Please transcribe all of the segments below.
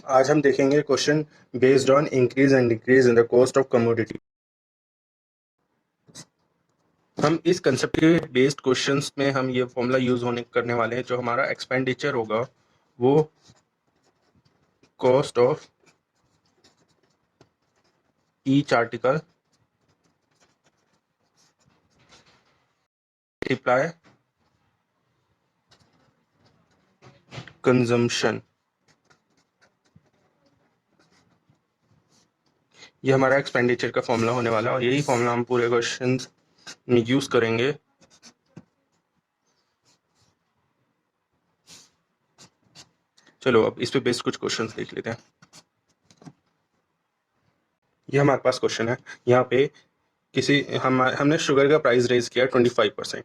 आज हम देखेंगे question based on increase and decrease in the cost of commodity. हम इस कंसेप्ट के बेस्ड क्वेश्चंस में हम ये फॉर्मूला यूज होने करने वाले हैं। जो हमारा एक्सपेंडिचर होगा वो cost of each article multiply consumption, ये हमारा एक्सपेंडिचर का फॉर्मूला होने वाला है और यही फॉर्मूला हम पूरे क्वेश्चन में यूज करेंगे। चलो अब इस पे बेस्ड कुछ क्वेश्चंस देख लेते हैं। ये हमारे पास क्वेश्चन है। यहाँ पे हमने शुगर का प्राइस रेज किया 25%,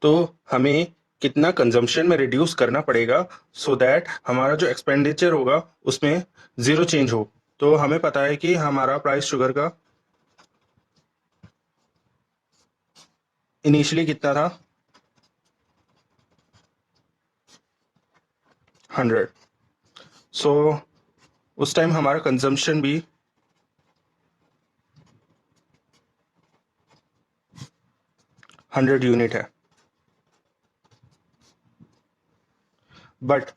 तो हमें कितना कंजम्पशन में रिड्यूस करना पड़ेगा सो दैट हमारा जो एक्सपेंडिचर होगा उसमें जीरो चेंज हो। तो हमें पता है कि हमारा प्राइस शुगर का इनिशियली कितना था, 100। सो उस टाइम हमारा कंजम्पशन भी 100 यूनिट है। बट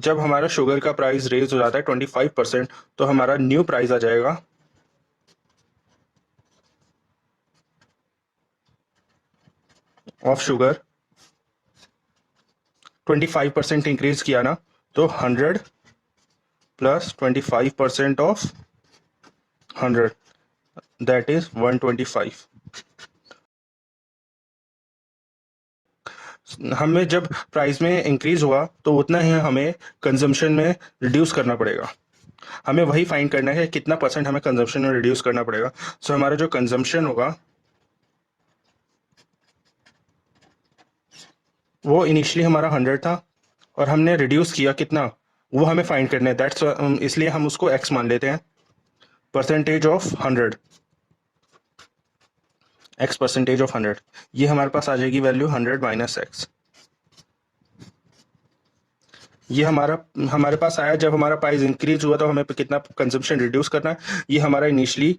जब हमारा शुगर का प्राइस रेज हो जाता है 25%, तो हमारा न्यू प्राइस आ जाएगा ऑफ शुगर। 25% इंक्रीज किया ना, तो 100 प्लस 25% ऑफ 100, दैट इज 125। हमें जब प्राइस में इंक्रीज हुआ तो उतना ही हमें कंजम्पशन में रिड्यूस करना पड़ेगा। हमें वही फाइंड करना है कितना परसेंट हमें कंजम्पशन में रिड्यूस करना पड़ेगा। सो हमारा जो कंजम्पशन होगा वो इनिशियली हमारा 100 था और हमने रिड्यूस किया कितना, वो हमें फाइंड करना है। दैट्स इसलिए हम उसको एक्स मान लेते हैं, percentage of 100, x percentage of 100। ये हमारे पास आ जाएगी वैल्यू 100 माइनस एक्स। ये हमारे पास आया जब हमारा प्राइस इंक्रीज हुआ तो हमें कितना कंजम्पशन रिड्यूस करना है। ये हमारा इनिशियली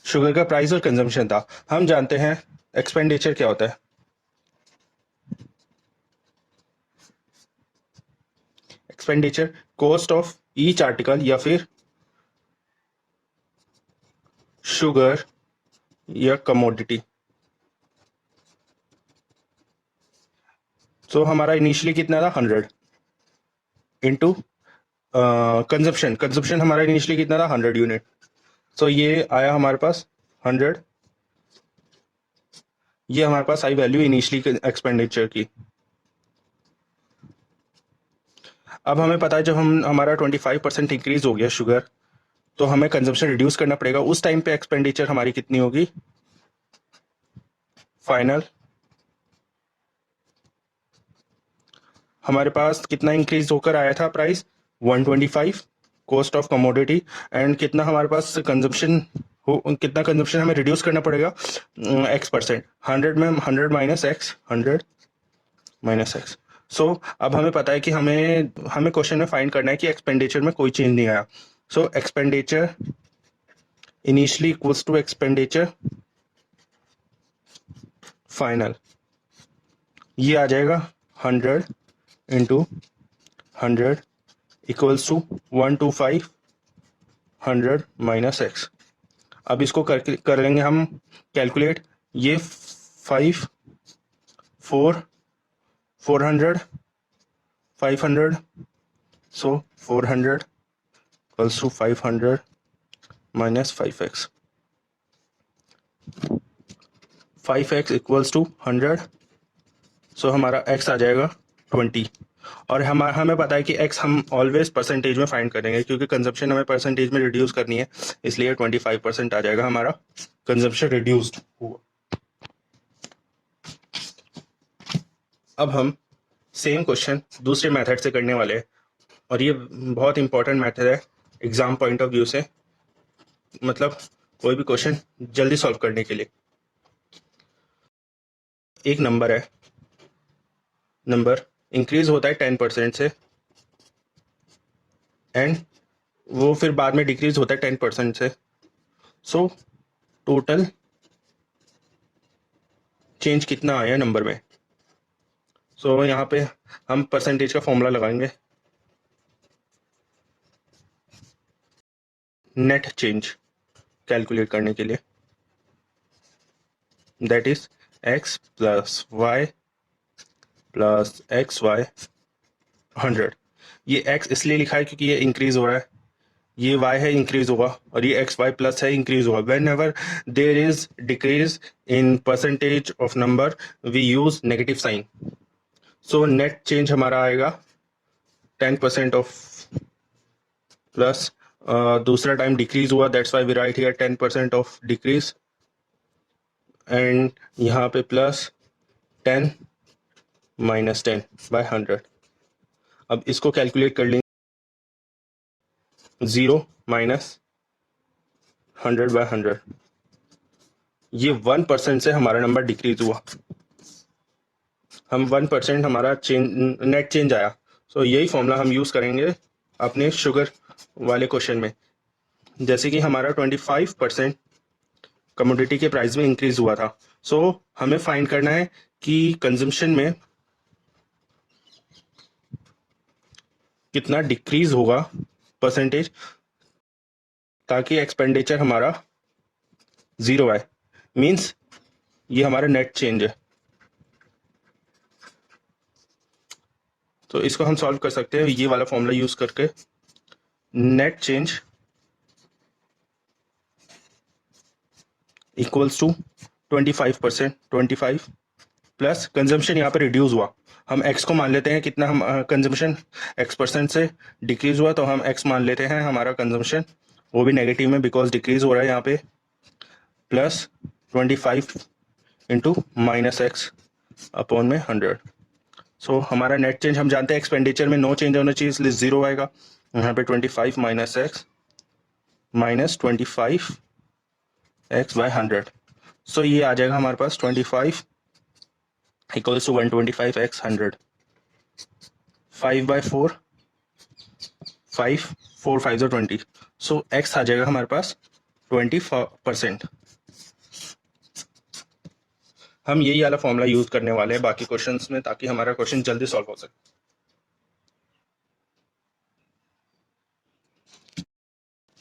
शुगर का प्राइस और कंजम्पशन था। हम जानते हैं एक्सपेंडिचर क्या होता है। Expenditure cost of each article या फिर शुगर या कमोडिटी। तो हमारा इनिशियली कितना था, 100 इंटू कंजप्शन। कंजप्शन हमारा इनिशियली कितना था, 100 यूनिट। सो ये आया हमारे पास 100। ये हमारे पास आई वैल्यू इनिशियली एक्सपेंडिचर की। अब हमें पता है जब हमारा 25% इंक्रीज हो गया शुगर, तो हमें कंजप्शन रिड्यूस करना पड़ेगा। उस टाइम पे एक्सपेंडिचर हमारी कितनी होगी, फाइनल हमारे पास कितना इंक्रीज होकर आया था price, 125 cost of commodity. And कितना हमारे पास कंजप्शन हो, कितना कंजप्शन हमें रिड्यूस करना पड़ेगा, एक्स परसेंट। 100 में 100 माइनस एक्स, 100 माइनस एक्स। सो अब हमें पता है कि हमें क्वेश्चन में फाइंड करना है कि एक्सपेंडिचर में कोई चेंज नहीं आया। So expenditure initially equals to expenditure final. ये आ जाएगा 100 into 100 equals to 125, 100 minus x. अब इसको कर लेंगे हम कैलकुलेट। ये 5 4 400 500, so 400 equals to 500 minus 5x। 5x equals to 100, so हमारा x आ जाएगा 20। और हमें पता है कि x हम ऑलवेज परसेंटेज में फाइंड करेंगे क्योंकि कंजप्शन हमें परसेंटेज में रिड्यूस करनी है, इसलिए 25% आ जाएगा हमारा कंजप्शन रिड्यूस्ड हुआ। अब हम सेम क्वेश्चन दूसरे मेथड से करने वाले हैं और ये बहुत इंपॉर्टेंट मेथड है एग्जाम पॉइंट ऑफ व्यू से, मतलब कोई भी क्वेश्चन जल्दी सॉल्व करने के लिए। एक नंबर है, नंबर इंक्रीज होता है 10% से एंड वो फिर बाद में डिक्रीज होता है 10% से। सो टोटल चेंज कितना आया नंबर में। सो यहाँ पे हम परसेंटेज का फॉर्मूला लगाएंगे, नेट चेंज कैलकुलेट करने के लिए, that is x plus Y plus x y 100। ये x इसलिए लिखा है क्योंकि ये इंक्रीज हो रहा है, ये y है इंक्रीज होगा, और ये एक्स वाई प्लस है इंक्रीज होगा। Whenever there is decrease in percentage of number we use negative sign. So net change हमारा आएगा 10% ऑफ प्लस, दूसरा टाइम डिक्रीज हुआ, that's why we write here 10% of decrease, and यहाँ पे plus 10 minus 10 bye 100। अब इसको calculate कर लेंगे, 0 माइनस 100 बाय 100, ये 1% से हमारा नंबर डिक्रीज हुआ, हम 1% हमारा चेंज नेट चेंज आया। सो यही फॉर्मूला हम यूज करेंगे अपने शुगर वाले क्वेश्चन में। जैसे कि हमारा 25% कमोडिटी के प्राइस में इंक्रीज हुआ था, सो हमें फाइंड करना है कि कंजम्पशन में कितना डिक्रीज होगा परसेंटेज, ताकि एक्सपेंडिचर हमारा 0 आए। मींस ये हमारा नेट चेंज है। तो इसको हम सॉल्व कर सकते हैं ये वाला फॉर्मूला यूज करके। Net change equals to 25%, 25 plus consumption यहाँ पे रिड्यूस हुआ, हम x को मान लेते हैं कितना, हम कंजम्पशन x% से डिक्रीज हुआ तो हम x मान लेते हैं हमारा कंजम्पशन, वो भी नेगेटिव में बिकॉज डिक्रीज हो रहा है यहाँ पे, plus 25 into minus X upon में 100। सो हमारा नेट चेंज हम जानते हैं एक्सपेंडिचर में नो चेंज होना चाहिए, इसलिए 0 आएगा। यहाँ पे 25 minus X minus 25 X by 100। So ये आ जाएगा हमारे पास 25 equals to 125 X 100, 5 by 4, 5 4 5 20। So X आ जाएगा हमारे पास 20%। हम यही वाला फॉर्मूला यूज करने वाले हैं बाकी क्वेश्चंस में, ताकि हमारा क्वेश्चन जल्दी सॉल्व हो सके।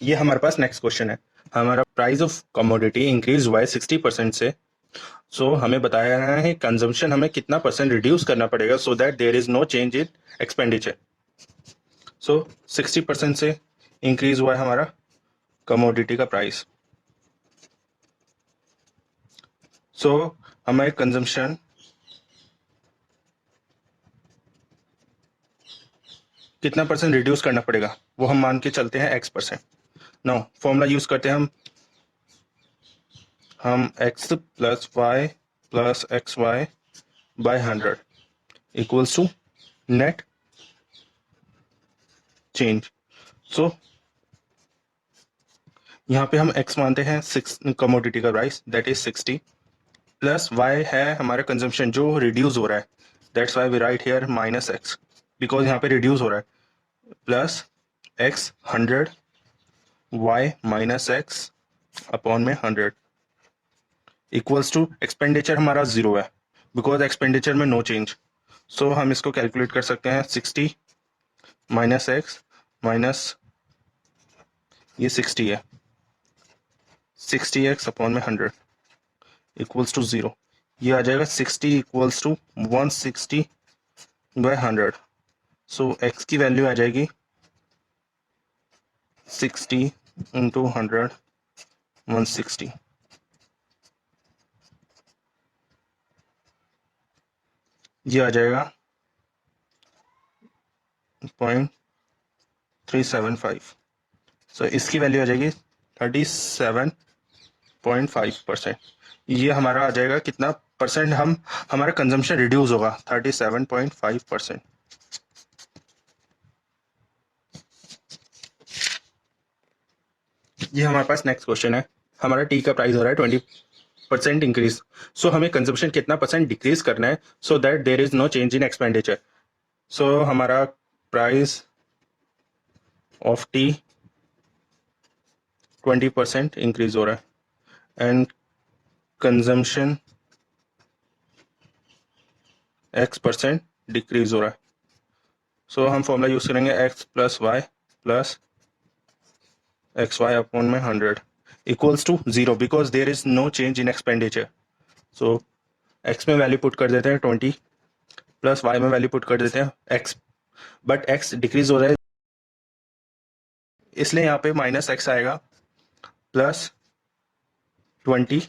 ये हमारे पास नेक्स्ट क्वेश्चन है, हमारा प्राइस ऑफ कमोडिटी इंक्रीज हुआ है 60% से। सो हमें बताया गया है कंजम्पशन हमें कितना परसेंट रिड्यूस करना पड़ेगा so that there is no change in expenditure. So 60% से इंक्रीज हुआ है हमारा कमोडिटी का प्राइस। सो हमें कंजम्पशन कितना परसेंट रिड्यूस करना पड़ेगा वो हम मान के चलते हैं x%। नाउ फॉर्मूला यूज करते हैं हम x plus Y plus x Y by 100 equals to net change. So यहाँ पे हम x मानते हैं 6 कमोडिटी का price that is 60, plus y है हमारा कंजम्पशन जो रिड्यूस हो रहा है, that's why we write here minus X because यहाँ पे रिड्यूस हो रहा है, plus x 100 y minus X upon में 100 इक्वल्स टू एक्सपेंडिचर हमारा 0 है बिकॉज एक्सपेंडिचर में नो चेंज। सो हम इसको कैलकुलेट कर सकते हैं 60 माइनस एक्स माइनस ये 60 है, 60x अपॉन में 100 इक्वल्स टू 0। ये आ जाएगा 60 equals to 160 by 100। So x की वैल्यू आ जाएगी 60 इंटू 100 160। ये आ जाएगा 0.375। सो इसकी वैल्यू आ जाएगी 37.5%। ये हमारा आ जाएगा कितना परसेंट हम हमारा कंजम्पशन रिड्यूस होगा, 37.5%। ये हमारे पास नेक्स्ट क्वेश्चन है, हमारा टी का प्राइस हो रहा है 20% इंक्रीज। सो हमें कंजम्पशन कितना परसेंट डिक्रीज करना है so that there is no change in expenditure. So हमारा प्राइस ऑफ टी 20% इंक्रीज हो रहा है एंड कंजम्पशन x% डिक्रीज हो रहा है. सो हम फॉर्मूला यूज करेंगे x plus Y plus x y upon में 100 equals to 0 because there is no change in expenditure. So x में वैल्यू पुट कर देते हैं 20 प्लस y में वैल्यू पुट कर देते हैं x, बट x डिक्रीज हो रहा है इसलिए यहाँ पे माइनस एक्स आएगा प्लस 20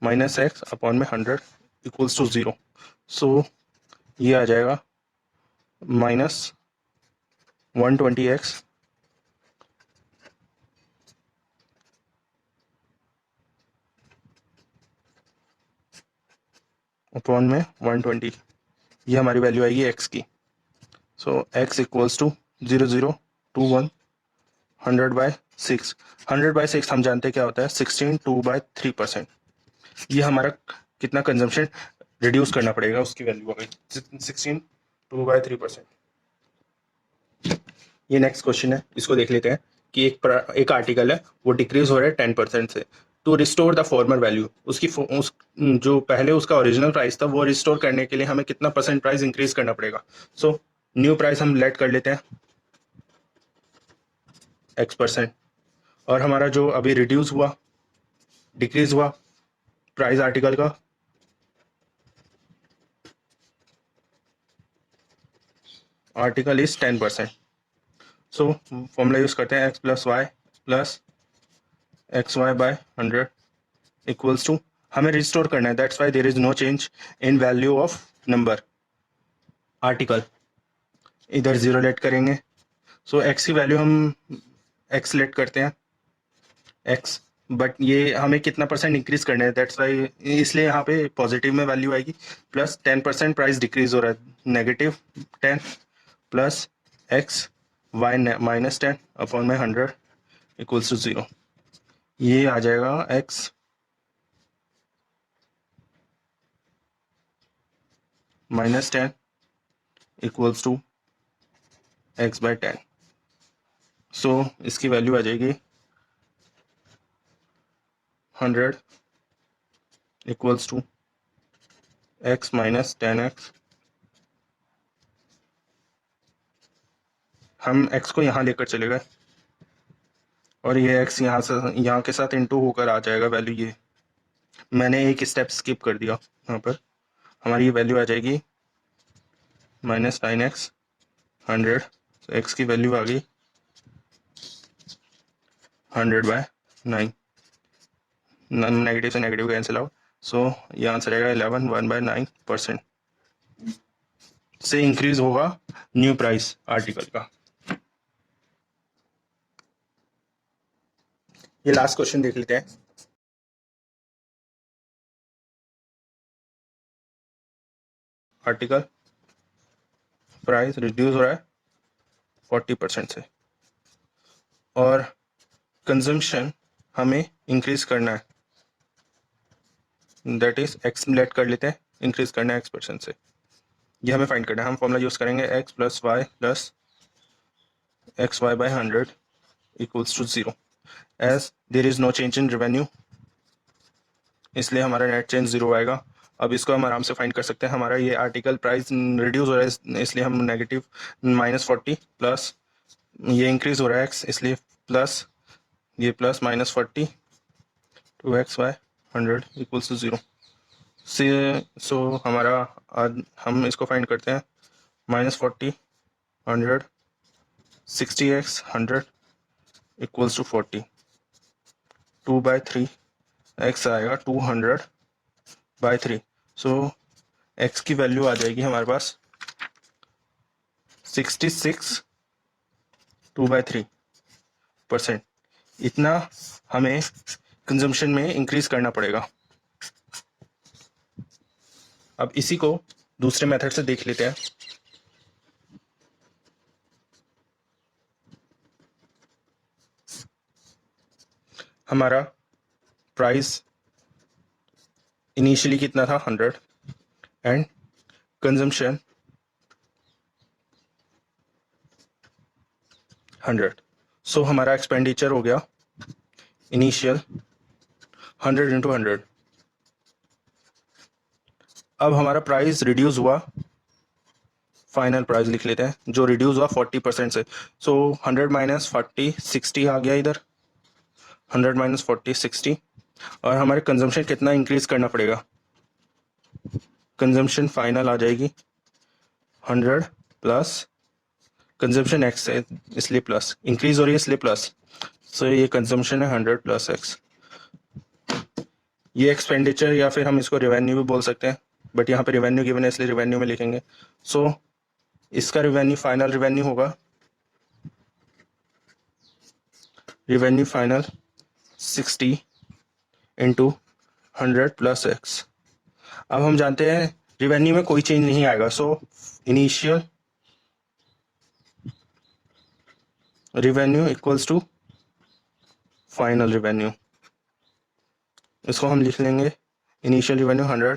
माइनस एक्स अपॉन में 100 इक्वल्स टू 0. सो ये आ जाएगा माइनस 120x अपॉन में 120. ये हमारी वैल्यू आएगी x की. सो x इक्वल्स टू 0021 100/6. 100/6 हम जानते हैं क्या होता है 16 2/3%. ये हमारा कितना कंजम्पशन रिड्यूस करना पड़ेगा उसकी वैल्यू अगर 16 2/3%. ये नेक्स्ट क्वेश्चन है, इसको देख लेते हैं कि एक आर्टिकल है वो डिक्रीज हो रहा है 10% से. To restore the former value, उस जो पहले उसका ओरिजिनल प्राइस था वो रिस्टोर करने के लिए हमें कितना परसेंट प्राइस इंक्रीज करना पड़ेगा. सो न्यू प्राइस हम लेट कर लेते हैं x%. और हमारा जो अभी रिड्यूस हुआ डिक्रीज हुआ प्राइस आर्टिकल का article is 10%. So formula use करते हैं x plus Y plus x Y by 100 equals to हमें रिस्टोर करना है, that's why there is no change in value of number article. इधर 0 लेट करेंगे. सो x की value हम x लेट करते हैं x, बट ये हमें कितना परसेंट इंक्रीज करना है दैट्स वाई, इसलिए यहाँ पे पॉजिटिव में वैल्यू आएगी. प्लस 10% प्राइस डिक्रीज हो रहा है -10 प्लस एक्स वाई -10 अपॉन में 100 इक्वल्स टू 0. ये आ जाएगा x -10 इक्वल्स टू x/10. सो इसकी वैल्यू आ जाएगी 100 equals to x minus 10x. हम x को यहाँ लेकर चले गए और ये x यहाँ के साथ इंटू होकर आ जाएगा वैल्यू. ये मैंने एक स्टेप स्किप कर दिया, यहाँ पर हमारी ये वैल्यू आ जाएगी -9x 100. तो x की वैल्यू आ गई 100/9. नेगेटिव से नेगेटिव कैंसिल आउट. सो ये आंसर आएगा 11 1/9% से इंक्रीज होगा न्यू प्राइस आर्टिकल का. ये लास्ट क्वेश्चन देख लेते हैं. आर्टिकल प्राइस रिड्यूस हो रहा है 40% से और कंजम्पशन हमें इंक्रीज करना है, दैट इज एक्स लेट कर लेते हैं, इंक्रीज करना है x% से. ये हमें फाइंड करना है. हम फॉर्मूला यूज करेंगे x plus Y plus x Y by 100 equals to 0. As there is no change in revenue इसलिए हमारा नेट चेंज 0 आएगा. अब इसको हम आराम से फाइंड कर सकते हैं. हमारा ये आर्टिकल प्राइस रिड्यूस हो रहा है इसलिए हम नेगेटिव -40 प्लस ये इंक्रीज हो रहा है x इसलिए प्लस ये plus -40 2x by 100 equals to 0. So हमारा हम इसको फाइंड करते हैं -40 100 60x 100 इक्वल्स टू 40 2/3 x आएगा 200/3. सो x की वैल्यू आ जाएगी हमारे पास 66 2/3%. इतना हमें कंजम्पशन में इंक्रीज करना पड़ेगा. अब इसी को दूसरे मेथड से देख लेते हैं. हमारा प्राइस इनिशियली कितना था 100 एंड कंजम्पशन 100। सो हमारा एक्सपेंडिचर हो गया इनिशियल 100 इंटू 100। अब हमारा प्राइस रिड्यूस हुआ, फाइनल प्राइस लिख लेते हैं, जो रिड्यूस हुआ 40% से। सो 100 माइनस 40 60 आ गया इधर, 100 माइनस 40 60। और हमारे कंजम्पशन कितना इंक्रीज करना पड़ेगा, कंजम्पशन फाइनल आ जाएगी 100 प्लस कंजम्पशन एक्स है इसलिए प्लस, इंक्रीज हो रही है इसलिए प्लस। सो ये कंजम्पशन है 100 प्लस एक्स। ये एक्सपेंडिचर या फिर हम इसको रेवेन्यू भी बोल सकते हैं, बट यहाँ पे रेवेन्यू गिवन है इसलिए रेवेन्यू में लिखेंगे। सो इसका रेवेन्यू फाइनल रेवेन्यू होगा, revenue final 60 into 100 plus x. अब हम जानते हैं रेवेन्यू में कोई चेंज नहीं आएगा, so initial revenue equals to final revenue. इसको हम लिख लेंगे इनिशियल रेवेन्यू 100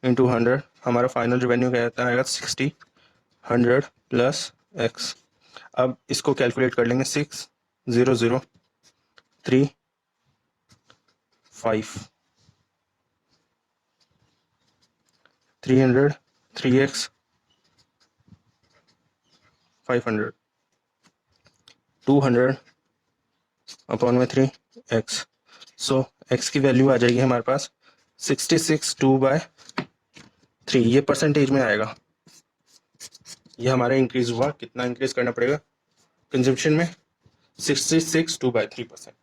इंटू 100, हमारा फाइनल रेवेन्यू कहता आएगा 60 100 प्लस एक्स। अब इसको कैलकुलेट कर लेंगे 6 0 0 3 5 300 3x 500 200 अपॉन में 3x। सो x की वैल्यू आ जाएगी हमारे पास 66 2/3। ये परसेंटेज में आएगा, ये हमारा इंक्रीज हुआ, कितना इंक्रीज करना पड़ेगा कंजम्पशन में 66 2/3%।